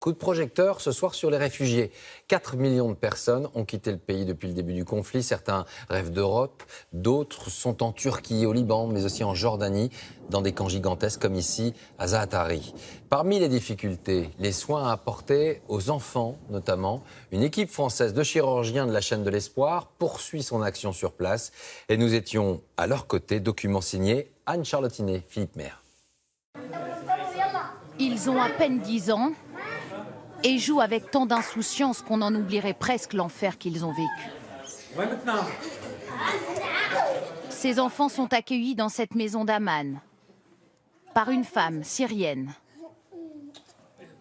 Coup de projecteur ce soir sur les réfugiés. 4 millions de personnes ont quitté le pays depuis le début du conflit. Certains rêvent d'Europe, d'autres sont en Turquie, au Liban, mais aussi en Jordanie, dans des camps gigantesques comme ici à Zaatari. Parmi les difficultés, les soins à apporter aux enfants notamment. Une équipe française de chirurgiens de la chaîne de l'Espoir poursuit son action sur place. Et nous étions à leur côté, document signé Anne Charlottinet, Philippe Maire. Ils ont à peine 10 ans et jouent avec tant d'insouciance qu'on en oublierait presque l'enfer qu'ils ont vécu. Ces enfants sont accueillis dans cette maison d'Amman par une femme syrienne,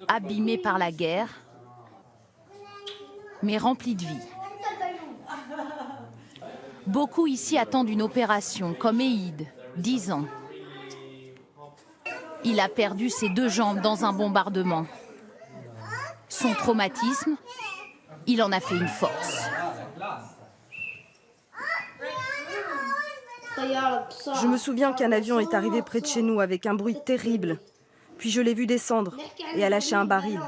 abîmée par la guerre, mais remplie de vie. Beaucoup ici attendent une opération, comme Eid, 10 ans. Il a perdu ses 2 jambes dans un bombardement. Son traumatisme, il en a fait une force. Je me souviens qu'un avion est arrivé près de chez nous avec un bruit terrible. Puis je l'ai vu descendre et a lâché un baril.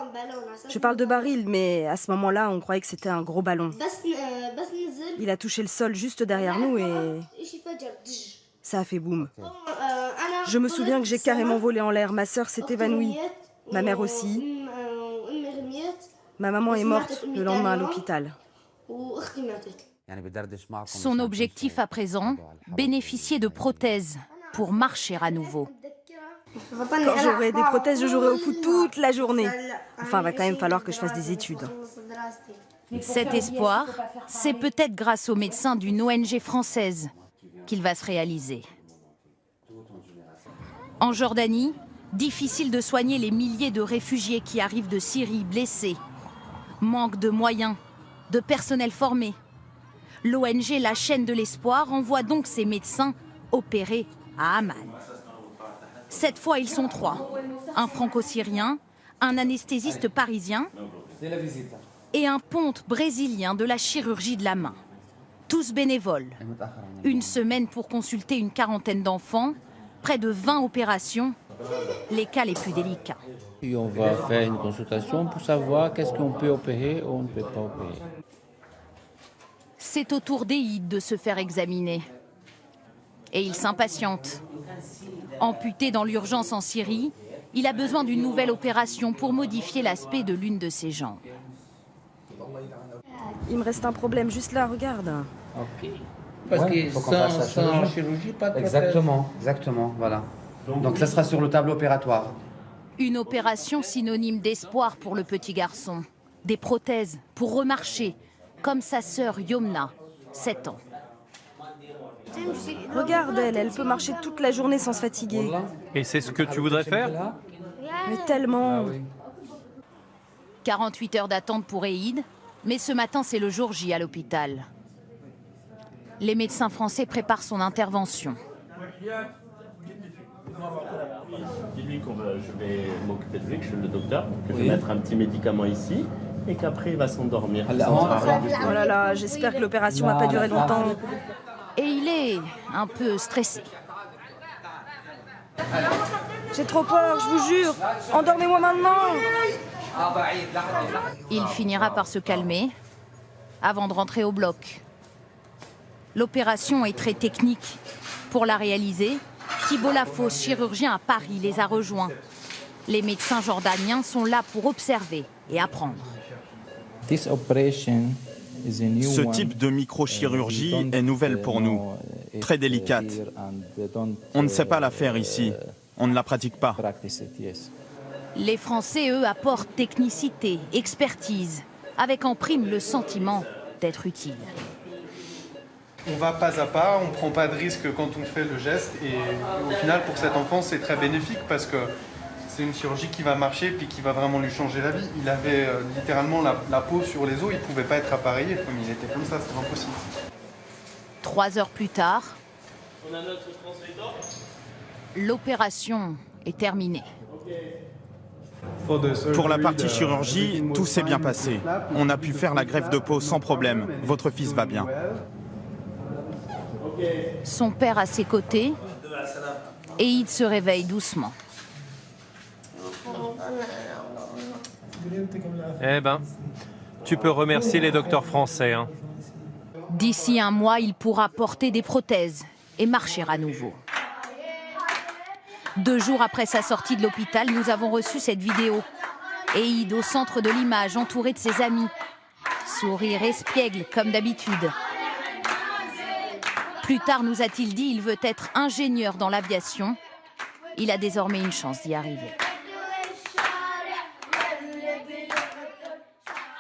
Je parle de baril, mais à ce moment-là, on croyait que c'était un gros ballon. Il a touché le sol juste derrière nous et ça a fait boum. Je me souviens que j'ai carrément volé en l'air. Ma sœur s'est évanouie. Ma mère aussi. Ma maman est morte le lendemain à l'hôpital. Son objectif à présent, bénéficier de prothèses pour marcher à nouveau. Quand j'aurai des prothèses, je jouerai au foot toute la journée. Enfin, il va quand même falloir que je fasse des études. Cet espoir, c'est peut-être grâce aux médecins d'une ONG française qu'il va se réaliser. En Jordanie, difficile de soigner les milliers de réfugiés qui arrivent de Syrie blessés. Manque de moyens, de personnel formé. L'ONG La Chaîne de l'Espoir envoie donc ses médecins opérer à Amman. Cette fois, ils sont 3. Un franco-syrien, un anesthésiste parisien et un ponte brésilien de la chirurgie de la main. Tous bénévoles. Une semaine pour consulter une quarantaine d'enfants, près de 20 opérations, les cas les plus délicats. Et on va faire une consultation pour savoir qu'est-ce qu'on peut opérer ou on ne peut pas opérer. C'est au tour d'Eid de se faire examiner. Et il s'impatiente. Amputé dans l'urgence en Syrie, il a besoin d'une nouvelle opération pour modifier l'aspect de l'une de ses jambes. Il me reste un problème juste là, regarde. Ok. Parce que sans chirurgie, pas de prothèse. Exactement, voilà. Donc ça sera sur le tableau opératoire. Une opération synonyme d'espoir pour le petit garçon. Des prothèses pour remarcher, comme sa sœur Yomna, 7 ans. Regarde, elle peut marcher toute la journée sans se fatiguer. Et c'est ce que tu voudrais faire? Mais tellement. 48 heures d'attente pour Eid, mais ce matin c'est le jour J à l'hôpital. Les médecins français préparent son intervention. Dis-lui que je vais m'occuper de lui, que je suis le docteur, que je vais mettre un petit médicament ici et qu'après il va s'endormir. Oh là là, j'espère que l'opération va pas durer longtemps. Et il est un peu stressé. J'ai trop peur, je vous jure. Endormez-moi maintenant. Il finira par se calmer avant de rentrer au bloc. L'opération est très technique. Pour la réaliser, Thibault Lafosse, chirurgien à Paris, les a rejoints. Les médecins jordaniens sont là pour observer et apprendre. Ce type de microchirurgie est nouvelle pour nous, très délicate. On ne sait pas la faire ici, on ne la pratique pas. Les Français, eux, apportent technicité, expertise, avec en prime le sentiment d'être utile. On va pas à pas, on ne prend pas de risque quand on fait le geste et au final pour cet enfant c'est très bénéfique parce que c'est une chirurgie qui va marcher puis qui va vraiment lui changer la vie. Il avait littéralement la peau sur les os, il ne pouvait pas être appareillé comme il était comme ça, c'est impossible. 3 heures plus tard, l'opération est terminée. Pour la partie chirurgie, tout s'est bien passé. On a pu faire la greffe de peau sans problème. Votre fils va bien. Son père à ses côtés, et il se réveille doucement. Eh ben, tu peux remercier les docteurs français. Hein. D'ici un mois, il pourra porter des prothèses et marcher à nouveau. 2 jours après sa sortie de l'hôpital, nous avons reçu cette vidéo. Eid au centre de l'image, entouré de ses amis. Sourire espiègle, comme d'habitude. Plus tard, nous a-t-il dit, il veut être ingénieur dans l'aviation. Il a désormais une chance d'y arriver.